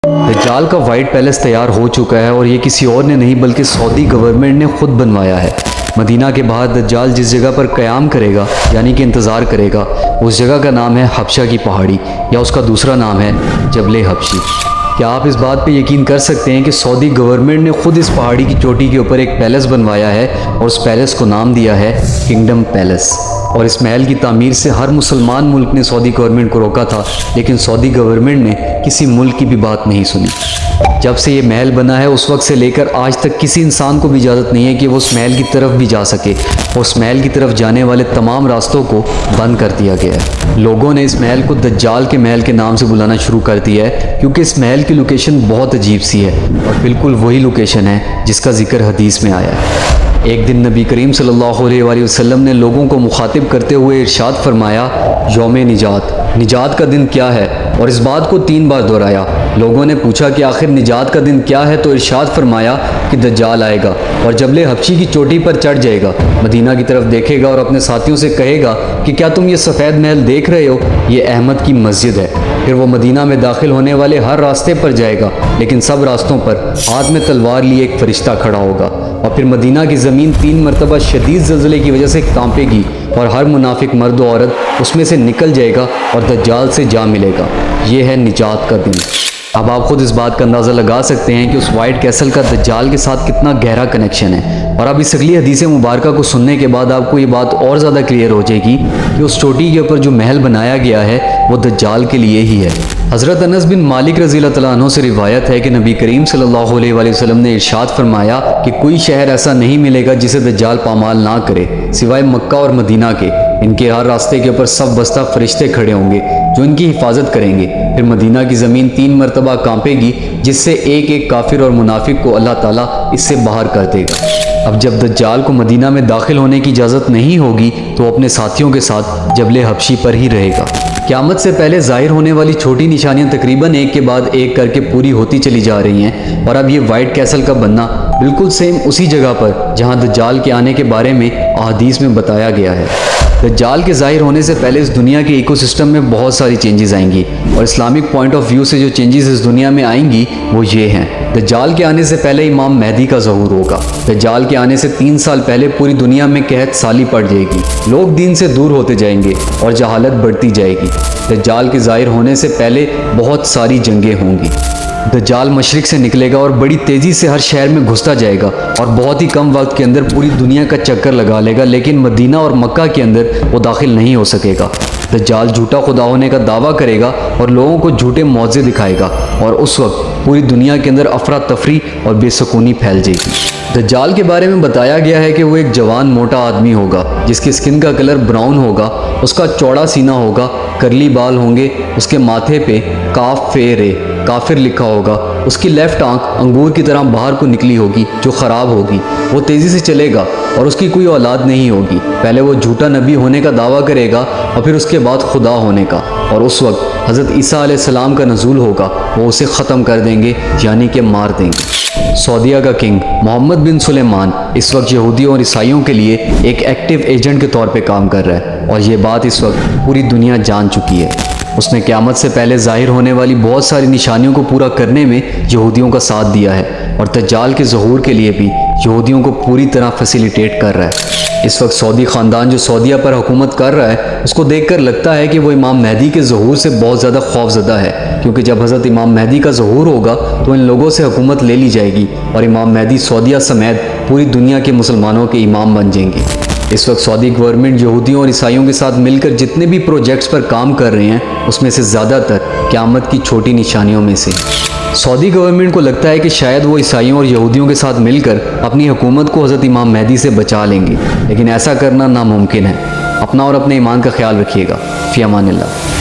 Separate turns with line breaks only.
दज्जाल का white palace तैयार हो चुका है और ये किसी और ने नहीं बल्कि सऊदी गवर्नमेंट ने खुद बनवाया है। मदीना के बाहर दज्जाल जिस जगह पर क़याम करेगा यानी कि इंतज़ार करेगा, उस जगह का नाम है हबशा की पहाड़ी या उसका दूसरा नाम है जबले हबशी। क्या आप इस बात पे यकीन कर सकते हैं कि सऊदी गवर्नमेंट ने खुद इस पहाड़ी की चोटी के ऊपर एक पैलेस बनवाया है और उस पैलेस को नाम दिया है किंगडम पैलेस। और इस महल की तामीर से हर मुसलमान मुल्क ने सऊदी गवर्नमेंट को रोका था, लेकिन सऊदी गवर्नमेंट ने किसी मुल्क की भी बात नहीं सुनी। जब से ये महल बना है उस वक्त से लेकर आज तक किसी इंसान को भी इजाज़त नहीं है कि वो उस महल की तरफ भी जा सके, और उस महल की तरफ जाने वाले तमाम रास्तों को बंद कर दिया गया है। लोगों ने इस महल को दज्जाल के महल के नाम से बुलाना शुरू कर दिया है, क्योंकि इस महल की लोकेशन बहुत अजीब सी है और बिल्कुल वही लोकेशन है जिसका जिक्र हदीस में आया है। एक दिन नबी करीम सल्लल्लाहु अलैहि वसल्लम ने लोगों को मुखातिब करते हुए इरशाद फरमाया, यौमे निजात का दिन क्या है? और इस बात को 3 बार दोहराया। लोगों ने पूछा कि आखिर निजात का दिन क्या है, तो इरशाद फरमाया कि दज्जाल आएगा और जबले हबशी की चोटी पर चढ़ जाएगा, मदीना की तरफ देखेगा और अपने साथियों से कहेगा कि क्या तुम ये सफ़ेद महल देख रहे हो? ये अहमद की मस्जिद है। फिर वो मदीना में दाखिल होने वाले हर रास्ते पर जाएगा, लेकिन सब रास्तों पर हाथ में तलवार लिए एक फरिश्ता खड़ा होगा, और फिर मदीना की ज़मीन 3 मरतबा शदीद ज़लज़ले की वजह से कांपेगी और हर मुनाफिक मर्द व औरत उसमें से निकल जाएगा और दज्जाल से जा मिलेगा। ये है निजात का दिन। अब आप खुद इस बात का अंदाज़ा लगा सकते हैं कि उस वाइट कैसल का दज्जाल के साथ कितना गहरा कनेक्शन है। और अब इस अगली हदीस मुबारक को सुनने के बाद आपको ये बात और ज़्यादा क्लियर हो जाएगी कि उस चोटी के ऊपर जो महल बनाया गया है वो दज्जाल के लिए ही है। हज़रत अनस बिन मालिक रज़ियल्लाहु तआला अन्हु से रिवायत है कि नबी करीम सल्लल्लाहु अलैहि वसल्लम ने इरशाद फरमाया कि कोई शहर ऐसा नहीं मिलेगा जिसे दज्जाल पामाल ना करे सिवाय मक्का और मदीना के। इनके हर रास्ते के ऊपर सब बस्ता फरिश्ते खड़े होंगे जो इनकी हिफाजत करेंगे। फिर मदीना की ज़मीन 3 मरतबा कांपेगी, जिससे एक एक काफिर और मुनाफिक को अल्लाह ताला इससे बाहर कर देगा। अब जब दज्जाल को मदीना में दाखिल होने की इजाज़त नहीं होगी तो अपने साथियों के साथ जबले हबशी पर ही रहेगा। क़यामत से पहले ज़ाहिर होने वाली छोटी निशानियां तकरीबन एक के बाद एक करके पूरी होती चली जा रही हैं, और अब ये वाइट कैसल का बनना बिल्कुल सेम उसी जगह पर जहां दज्जाल के आने के बारे में अहादीस में बताया गया है। दज्जाल के ज़ाहिर होने से पहले इस दुनिया के इकोसिस्टम में बहुत सारी चेंजेस आएंगी, और इस्लामिक पॉइंट ऑफ व्यू से जो चेंजेस इस दुनिया में आएंगी वो ये हैं। दज्जाल के आने से पहले इमाम मेहदी का ज़हूर होगा। दज्जाल के आने से 3 साल पहले पूरी दुनिया में कहत साली पड़ जाएगी, लोग दीन से दूर होते जाएंगे और जहालत बढ़ती जाएगी। दज्जाल के ज़ाहिर होने से पहले बहुत सारी जंगें होंगी। दज्जाल मशरिक से निकलेगा और बड़ी तेज़ी से हर शहर में घुसता जाएगा और बहुत ही कम वक्त के अंदर पूरी दुनिया का चक्कर लगा लेगा, लेकिन मदीना और मक्का के अंदर वो दाखिल नहीं हो सकेगा। दज्जाल झूठा खुदा होने का दावा करेगा और लोगों को झूठे मौज़े दिखाएगा, और उस वक्त पूरी दुनिया के अंदर अफरा तफरी और बेसुकूनी फैल जाएगी। दज्जाल के बारे में बताया गया है कि वो एक जवान मोटा आदमी होगा जिसकी स्किन का कलर ब्राउन होगा, उसका चौड़ा सीना होगा, करली बाल होंगे, उसके माथे पे काफिर लिखा होगा, उसकी लेफ्ट आंख अंगूर की तरह बाहर को निकली होगी जो ख़राब होगी। वो तेज़ी से चलेगा और उसकी कोई औलाद नहीं होगी। पहले वो झूठा नबी होने का दावा करेगा और फिर उसके बाद खुदा होने का, और उस वक्त हज़रत ईसा अलैहिस्सलाम का नज़ूल होगा, वो उसे ख़त्म कर देंगे यानी कि मार देंगे। सऊदीया का किंग मोहम्मद बिन सुलेमान इस वक्त यहूदियों और ईसाइयों के लिए एक एक्टिव एजेंट के तौर पे काम कर रहा है, और ये बात इस वक्त पूरी दुनिया जान चुकी है। उसने क़यामत से पहले ज़ाहिर होने वाली बहुत सारी निशानियों को पूरा करने में यहूदियों का साथ दिया है, और दज्जाल के ज़हूर के लिए भी यहूदियों को पूरी तरह फैसिलिटेट कर रहा है। इस वक्त सऊदी ख़ानदान जो सऊदीया पर हुकूमत कर रहा है, उसको देखकर लगता है कि वो इमाम मेहदी के ज़हूर से बहुत ज़्यादा खौफज़दा है, क्योंकि जब हज़रत इमाम मेहदी का ज़हूर होगा तो इन लोगों से हुकूमत ले ली जाएगी और इमाम मेहदी सऊदीया समेत पूरी दुनिया के मुसलमानों के इमाम बन जाएंगे। इस वक्त सऊदी गवर्नमेंट यहूदियों और ईसाइयों के साथ मिलकर जितने भी प्रोजेक्ट्स पर काम कर रहे हैं, उसमें से ज़्यादातर क़यामत की छोटी निशानियों में से। सऊदी गवर्नमेंट को लगता है कि शायद वो ईसाइयों और यहूदियों के साथ मिलकर अपनी हुकूमत को हज़रत इमाम मेहदी से बचा लेंगे, लेकिन ऐसा करना नामुमकिन है। अपना और अपने ईमान का ख्याल रखिएगा। फ़ी अमानिल्लाह।